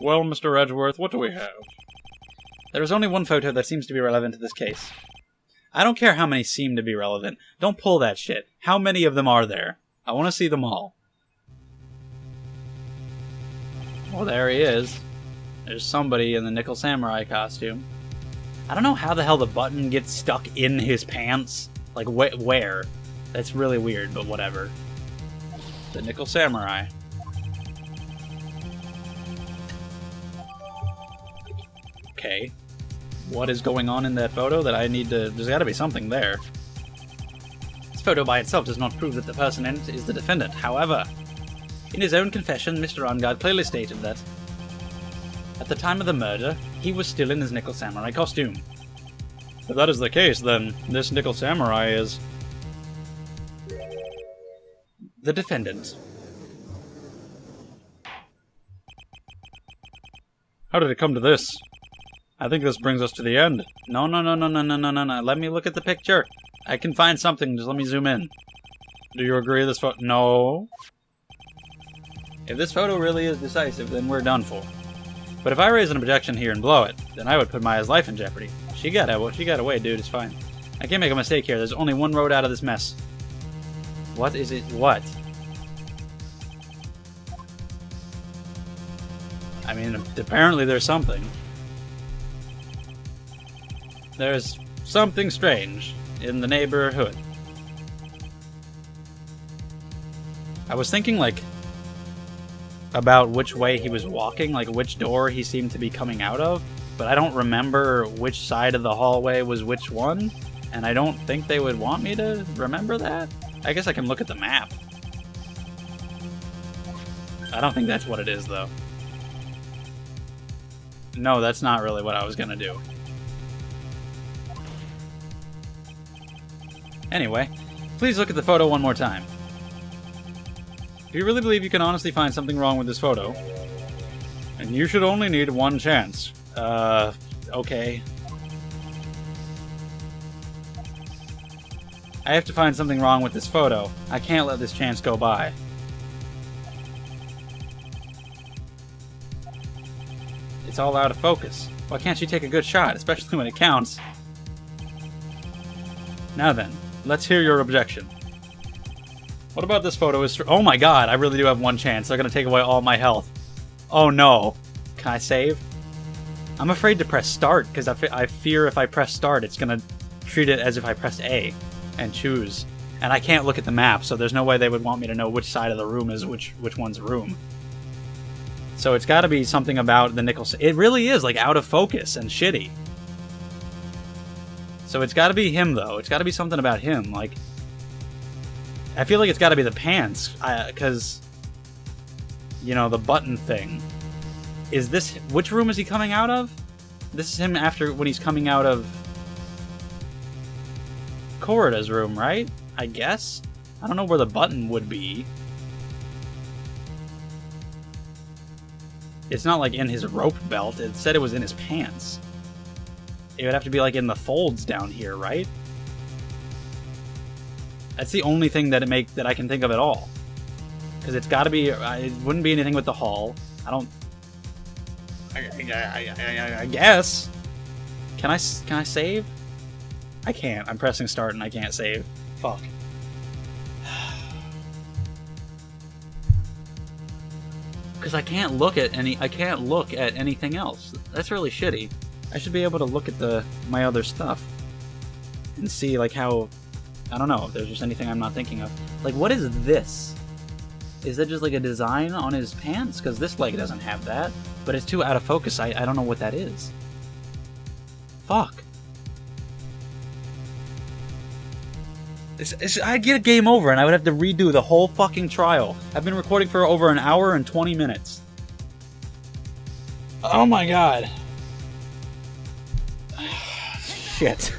Well, Mr. Edgeworth, what do we have? There is only one photo that seems to be relevant to this case. I don't care how many seem to be relevant. Don't pull that shit. How many of them are there? I want to see them all. Well, there he is. There's somebody in the Nickel Samurai costume. I don't know how the hell the button gets stuck in his pants. Like, where? That's really weird, but whatever. The Nickel Samurai. Okay. What is going on in that photo that I need to... There's gotta be something there. This photo by itself does not prove that the person in it is the defendant. However, in his own confession, Mr. Ongard clearly stated that at the time of the murder, he was still in his Nickel Samurai costume. If that is the case, then this Nickel Samurai is... the defendant. How did it come to this? I think this brings us to the end. No. Let me look at the picture. I can find something. Just let me zoom in. Do you agree this photo... No. If this photo really is decisive, then we're done for. But if I raise an objection here and blow it, then I would put Maya's life in jeopardy. She got away, dude. It's fine. I can't make a mistake here. There's only one road out of this mess. What is it? What? I mean, apparently there's something. There's something strange in the neighborhood. I was thinking, like, about which way he was walking, like which door he seemed to be coming out of, but I don't remember which side of the hallway was which one, and I don't think they would want me to remember that. I guess I can look at the map. I don't think that's what it is, though. No, that's not really what I was gonna do. Anyway, please look at the photo one more time. If you really believe you can honestly find something wrong with this photo, and you should only need one chance. Okay. I have to find something wrong with this photo. I can't let this chance go by. It's all out of focus. Why can't you take a good shot, especially when it counts? Now then, let's hear your objection. What about this photo is... Oh my god, I really do have one chance. They're gonna take away all my health. Oh no. Can I save? I'm afraid to press start, because I fear if I press start, it's gonna treat it as if I pressed A and choose. And I can't look at the map, so there's no way they would want me to know which side of the room is which one's room. So it's gotta be something about the Nickel... It really is, like, out of focus and shitty. So it's gotta be him, though. It's gotta be something about him, like... I feel like it's gotta be the pants, because... You know, the button thing. Is this... Which room is he coming out of? This is him after... when he's coming out of... Corrida's room, right? I guess? I don't know where the button would be. It's not like in his rope belt. It said it was in his pants. It would have to be like in the folds down here, right? That's the only thing that I can think of at all. Because it's got to be... it wouldn't be anything with the hall. I don't... I guess. Can I save? I can't. I'm pressing start and I can't save. Fuck. Because I can't look at anything else. That's really shitty. I should be able to look at my other stuff and see like how... I don't know if there's just anything I'm not thinking of. Like, what is this? Is that just like a design on his pants? Because this leg doesn't have that. But it's too out of focus. I don't know what that is. Fuck. I'd get a game over and I would have to redo the whole fucking trial. I've been recording for over an hour and 20 minutes. Oh my god. Shit.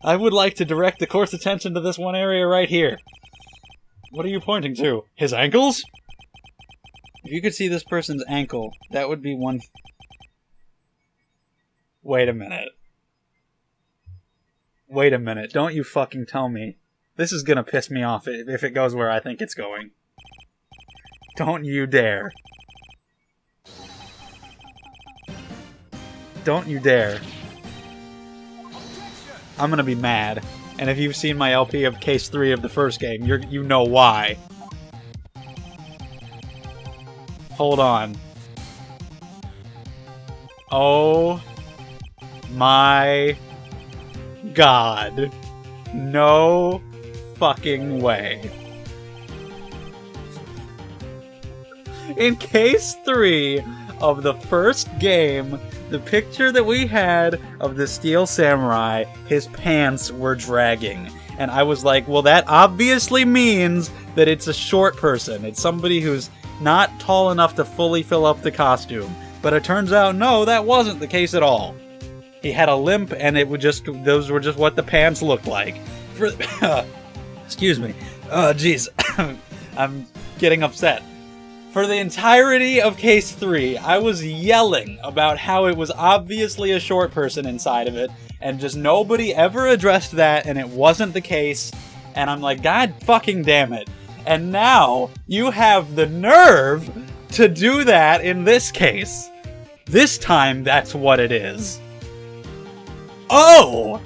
I would like to direct the court's attention to this one area right here. What are you pointing to? His ankles? If you could see this person's ankle, that would be one... Wait a minute. Wait a minute. Don't you fucking tell me. This is gonna piss me off if it goes where I think it's going. Don't you dare. Don't you dare. I'm gonna be mad. And if you've seen my LP of Case 3 of the first game, you know why. Hold on. Oh my god. No fucking way. In Case 3 of the first game, the picture that we had of the Steel Samurai, his pants were dragging. And I was like, well, that obviously means that it's a short person. It's somebody who's not tall enough to fully fill up the costume. But it turns out, no, that wasn't the case at all. He had a limp, and those were just what the pants looked like. Excuse me. Oh, jeez. I'm getting upset. For the entirety of Case 3, I was yelling about how it was obviously a short person inside of it, and just nobody ever addressed that, and it wasn't the case, and I'm like, God fucking damn it. And now, you have the nerve to do that in this case. This time, that's what it is. Oh!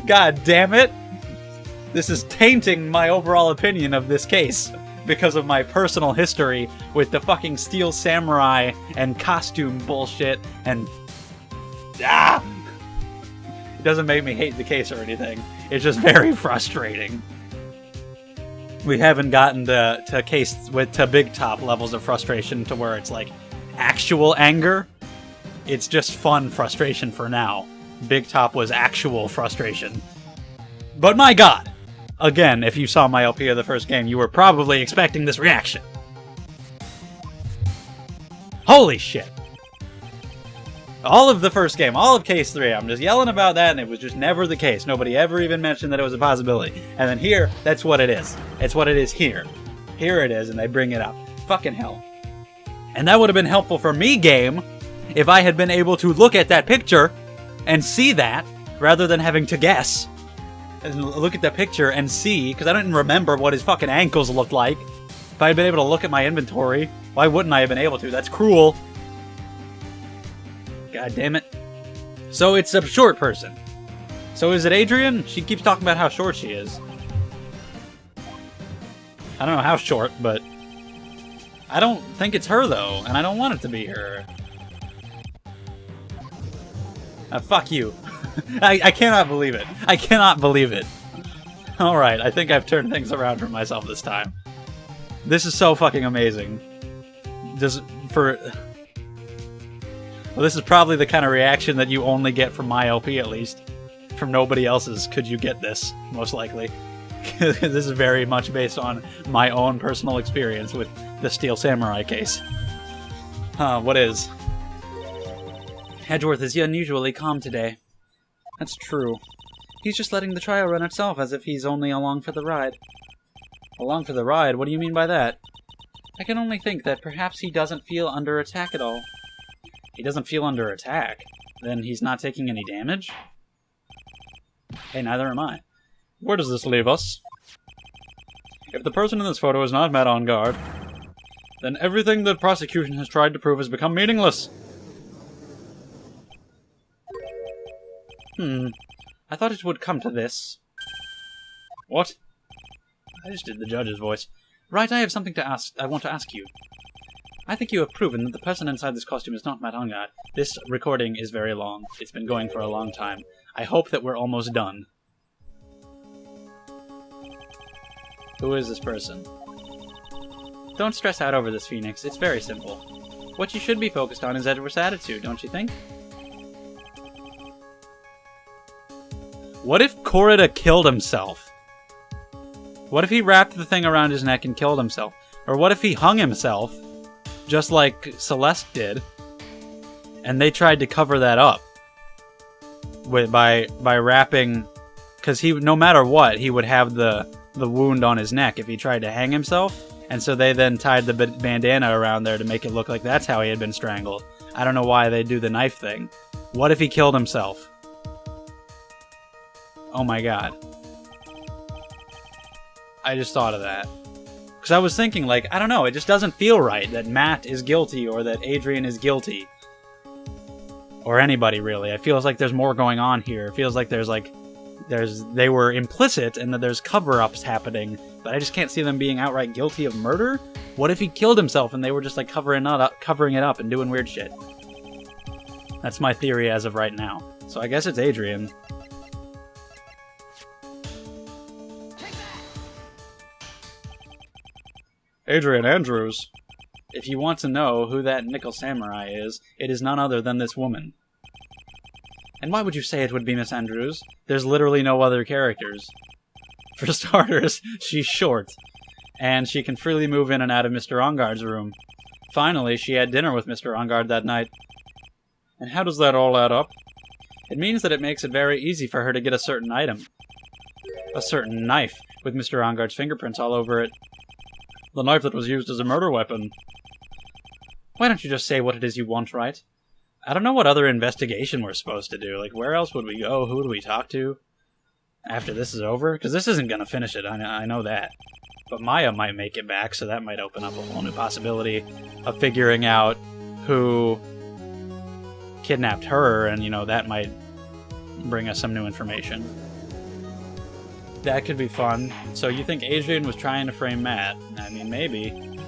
God damn it. This is tainting my overall opinion of this case because of my personal history with the fucking Steel Samurai and costume bullshit and... Ah! It doesn't make me hate the case or anything. It's just very frustrating. We haven't gotten to Big Top levels of frustration to where it's like actual anger. It's just fun frustration for now. Big Top was actual frustration. But my god! Again, if you saw my LP of the first game, you were probably expecting this reaction. Holy shit. All of the first game, all of Case 3, I'm just yelling about that, and it was just never the case. Nobody ever even mentioned that it was a possibility. And then here, that's what it is. It's what it is here. Here it is, and they bring it up. Fucking hell. And that would have been helpful for me, game, if I had been able to look at that picture and see that, rather than having to guess. And look at that picture and see, because I didn't remember what his fucking ankles looked like. If I had been able to look at my inventory, why wouldn't I have been able to? That's cruel. God damn it. So it's a short person. So is it Adrian? She keeps talking about how short she is. I don't know how short, but I don't think it's her, though, and I don't want it to be her. Fuck you. I cannot believe it. I cannot believe it. Alright, I think I've turned things around for myself this time. This is so fucking amazing. Well, this is probably the kind of reaction that you only get from my LP, at least. From nobody else's could you get this, most likely. This is very much based on my own personal experience with the Steel Samurai case. What is? Hedgeworth is unusually calm today. That's true. He's just letting the trial run itself as if he's only along for the ride. Along for the ride? What do you mean by that? I can only think that perhaps he doesn't feel under attack at all. He doesn't feel under attack? Then he's not taking any damage? Hey, neither am I. Where does this leave us? If the person in this photo is not met on guard, then everything the prosecution has tried to prove has become meaningless. I thought it would come to this. What? I just did the judge's voice. Right, I have something I want to ask you. I think you have proven that the person inside this costume is not Matt Ongard. This recording is very long. It's been going for a long time. I hope that we're almost done. Who is this person? Don't stress out over this, Phoenix. It's very simple. What you should be focused on is Edward's attitude, don't you think? What if Corrida killed himself? What if he wrapped the thing around his neck and killed himself? Or what if he hung himself, just like Celeste did, and they tried to cover that up by wrapping, because no matter what, he would have the wound on his neck if he tried to hang himself, and so they then tied the bandana around there to make it look like that's how he had been strangled. I don't know why they do the knife thing. What if he killed himself? Oh my god. I just thought of that. Because I was thinking, like, I don't know, it just doesn't feel right that Matt is guilty or that Adrian is guilty. Or anybody, really. It feels like there's more going on here. It feels like they were implicit and that there's cover-ups happening, but I just can't see them being outright guilty of murder? What if he killed himself and they were just, like, covering it up and doing weird shit? That's my theory as of right now. So I guess it's Adrian. Adrian Andrews. If you want to know who that Nickel Samurai is, it is none other than this woman. And why would you say it would be Miss Andrews? There's literally no other characters. For starters, she's short, and she can freely move in and out of Mr. Ongard's room. Finally, she had dinner with Mr. Ongard that night. And how does that all add up? It means that it makes it very easy for her to get a certain item. A certain knife, with Mr. Ongard's fingerprints all over it. The knife that was used as a murder weapon. Why don't you just say what it is you want, Wright? I don't know what other investigation we're supposed to do. Like, where else would we go? Who do we talk to? After this is over? Because this isn't going to finish it, I know that. But Maya might make it back, so that might open up a whole new possibility of figuring out who kidnapped her, and, you know, that might bring us some new information. That could be fun. So you think Adrian was trying to frame Matt? I mean, maybe.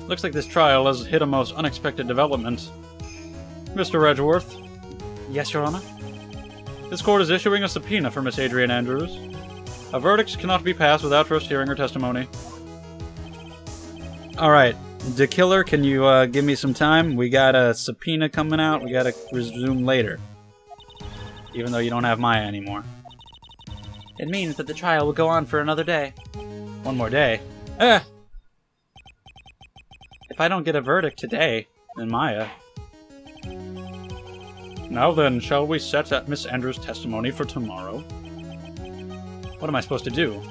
Looks like this trial has hit a most unexpected development. Mr. Edgeworth? Yes, Your Honor? This court is issuing a subpoena for Miss Adrian Andrews. A verdict cannot be passed without first hearing her testimony. Alright, the killer, can you give me some time? We got a subpoena coming out. We gotta resume later. Even though you don't have Maya anymore. It means that the trial will go on for another day. One more day? Eh! If I don't get a verdict today, then Maya... Now then, shall we set up Miss Andrews' testimony for tomorrow? What am I supposed to do?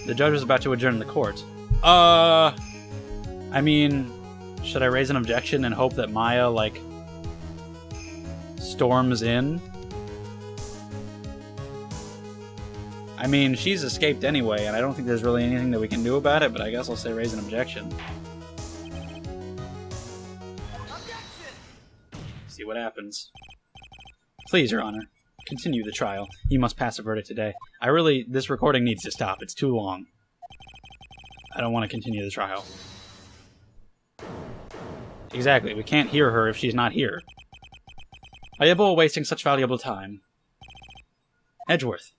The judge is about to adjourn the court. I mean, should I raise an objection and hope that Maya, like, storms in? I mean, she's escaped anyway, and I don't think there's really anything that we can do about it, but I guess I'll say raise an objection. See what happens. Please, Your Honor, continue the trial. You must pass a verdict today. This recording needs to stop. It's too long. I don't want to continue the trial. Exactly, we can't hear her if she's not here. Are you both wasting such valuable time? Edgeworth.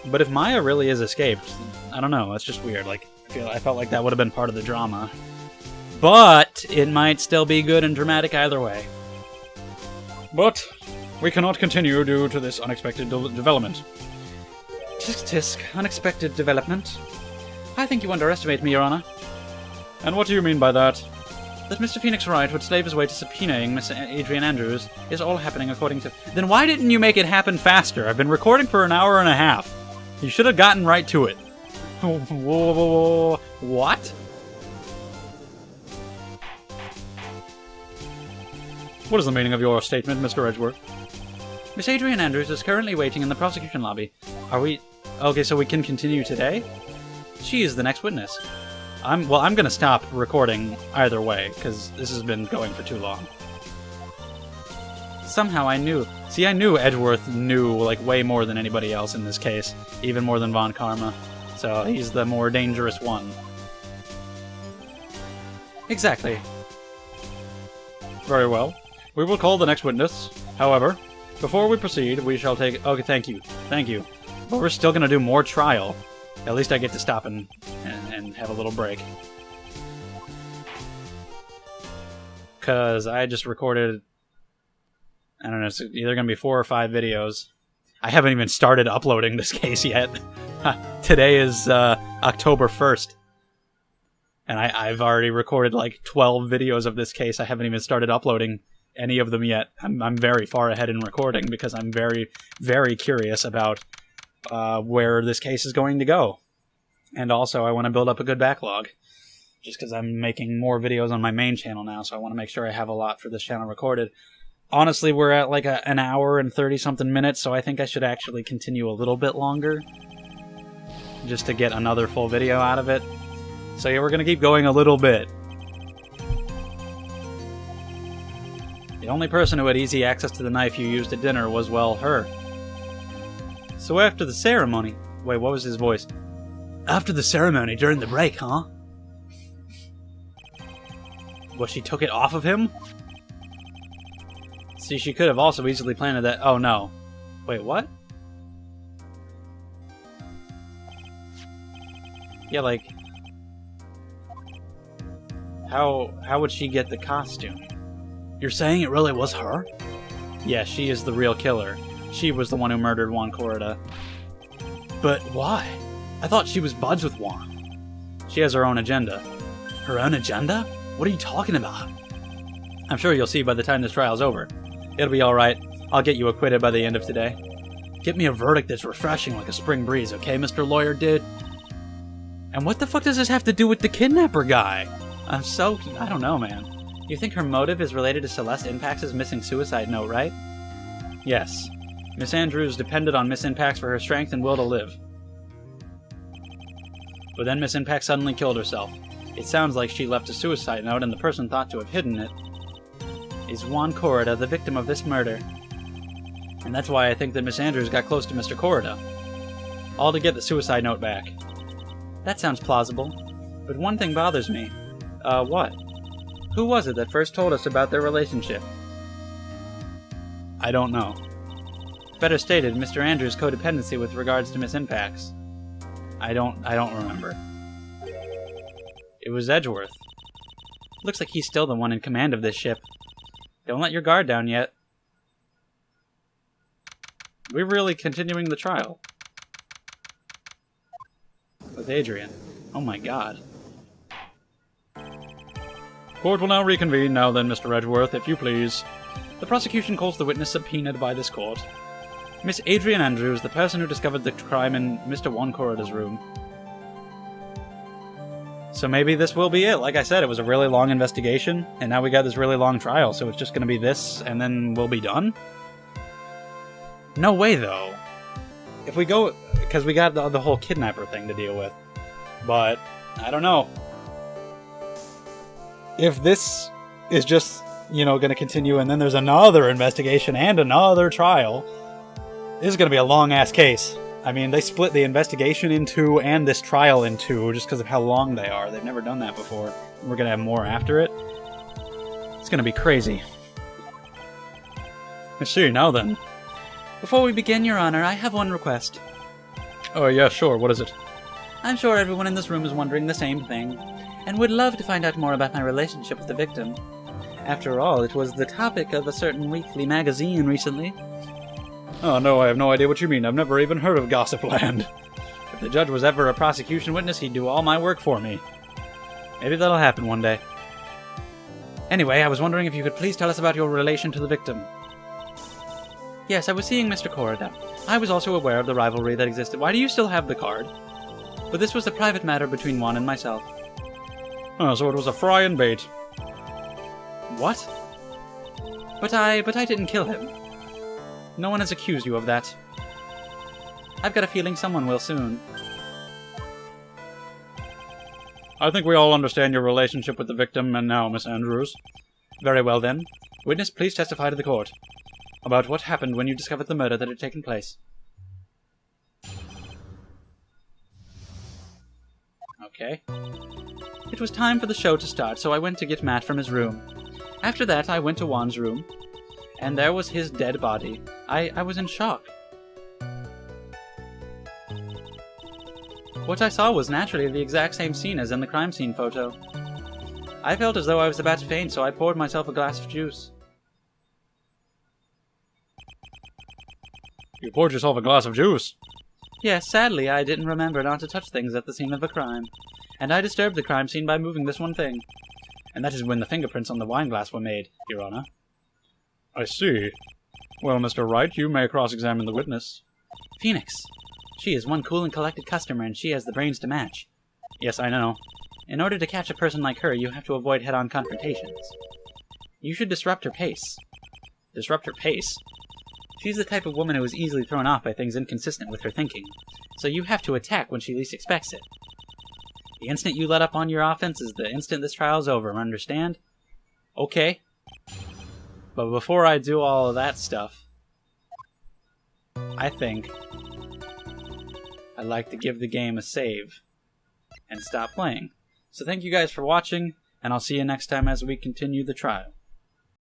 But if Maya really is escaped, I don't know, that's just weird. Like, I felt like that would have been part of the drama. But it might still be good and dramatic either way. But we cannot continue due to this unexpected development. Tisk tisk, unexpected development. I think you underestimate me, Your Honor. And what do you mean by that? That Mr. Phoenix Wright would slave his way to subpoenaing Miss Adrian Andrews is all happening according to... Then why didn't you make it happen faster? I've been recording for an hour and a half. You should have gotten right to it. What? What is the meaning of your statement, Mr. Edgeworth? Miss Adrian Andrews is currently waiting in the prosecution lobby. Are we... Okay, so we can continue today? She is the next witness. I'm gonna stop recording either way, because this has been going for too long. Somehow I knew. See, I knew Edgeworth knew, like, way more than anybody else in this case. Even more than Von Karma. So he's the more dangerous one. Exactly. Very well. We will call the next witness. However, before we proceed, we shall take... Okay, thank you. Thank you. But we're still gonna do more trial. At least I get to stop and have a little break. Because I just recorded... I don't know, it's either going to be 4 or 5 videos. I haven't even started uploading this case yet. Today is October 1st. And I've already recorded like 12 videos of this case. I haven't even started uploading any of them yet. I'm very far ahead in recording because I'm very, very curious about where this case is going to go. And also, I want to build up a good backlog. Just because I'm making more videos on my main channel now, so I want to make sure I have a lot for this channel recorded. Honestly, we're at like an hour and 30-something minutes, so I think I should actually continue a little bit longer. just to get another full video out of it. So yeah, we're gonna keep going a little bit. The only person who had easy access to the knife you used at dinner was, well, her. So after the ceremony... Wait, what was his voice? After the ceremony, during the break, huh? Well, she took it off of him? See, she could have also easily planted that... Oh, no. Wait, what? Yeah, like... How would she get the costume? You're saying it really was her? Yeah, she is the real killer. She was the one who murdered Juan Corrida. But why? I thought she was buds with Juan. She has her own agenda. Her own agenda? What are you talking about? I'm sure you'll see by the time this trial's over. It'll be alright. I'll get you acquitted by the end of today. Get me a verdict that's refreshing like a spring breeze, okay, Mr. Lawyer Dude? And what the fuck does this have to do with the kidnapper guy? I don't know, man. You think her motive is related to Celeste Impax's missing suicide note, right? Yes. Miss Andrews depended on Miss Impax for her strength and will to live. But then Miss Impax suddenly killed herself. It sounds like she left a suicide note and the person thought to have hidden it is Juan Corrida, the victim of this murder. And that's why I think that Miss Andrews got close to Mr. Corrida. All to get the suicide note back. That sounds plausible. But one thing bothers me. What? Who was it that first told us about their relationship? I don't know. Better stated, Mr. Andrews' codependency with regards to Miss Impax. I don't remember. It was Edgeworth. Looks like he's still the one in command of this ship. Don't let your guard down yet. We're really continuing the trial. With Adrian. Oh my god. Court will now reconvene. Now then, Mr. Edgeworth, if you please. The prosecution calls the witness subpoenaed by this court. Miss Adrian Andrews, the person who discovered the crime in Mr. Juan Corrida's room. So maybe this will be it. Like I said, it was a really long investigation, and now we got this really long trial, so it's just going to be this, and then we'll be done? No way, though. If we go... Because we got the whole kidnapper thing to deal with. But, I don't know. If this is just, going to continue, and then there's another investigation and another trial, this is going to be a long-ass case. I mean, they split the investigation in two and this trial in two just because of how long they are. They've never done that before. We're going to have more after it. It's going to be crazy. Let's see, now then. Before we begin, Your Honor, I have one request. Oh, yeah, sure. What is it? I'm sure everyone in this room is wondering the same thing, and would love to find out more about my relationship with the victim. After all, it was the topic of a certain weekly magazine recently. Oh, no, I have no idea what you mean. I've never even heard of Gossipland. If the judge was ever a prosecution witness, he'd do all my work for me. Maybe that'll happen one day. Anyway, I was wondering if you could please tell us about your relation to the victim. Yes, I was seeing Mr. Corrida. I was also aware of the rivalry that existed. Why do you still have the card? But this was a private matter between Juan and myself. Oh, so it was a fry and bait. What? But I didn't kill him. No one has accused you of that. I've got a feeling someone will soon. I think we all understand your relationship with the victim, and now, Miss Andrews. Very well, then. Witness, please testify to the court. About what happened when you discovered the murder that had taken place. Okay. It was time for the show to start, so I went to get Matt from his room. After that, I went to Juan's room, and there was his dead body. I was in shock. What I saw was naturally the exact same scene as in the crime scene photo. I felt as though I was about to faint, so I poured myself a glass of juice. You poured yourself a glass of juice? Yes, sadly, I didn't remember not to touch things at the scene of a crime. And I disturbed the crime scene by moving this one thing. And that is when the fingerprints on the wine glass were made, Your Honor. I see. Well, Mr. Wright, you may cross-examine the witness. Phoenix. She is one cool and collected customer, and she has the brains to match. Yes, I know. In order to catch a person like her, you have to avoid head-on confrontations. You should disrupt her pace. Disrupt her pace? She's the type of woman who is easily thrown off by things inconsistent with her thinking, so you have to attack when she least expects it. The instant you let up on your offense is the instant this trial is over, understand? Okay. But before I do all of that stuff, I think I'd like to give the game a save and stop playing. So thank you guys for watching, and I'll see you next time as we continue the trial.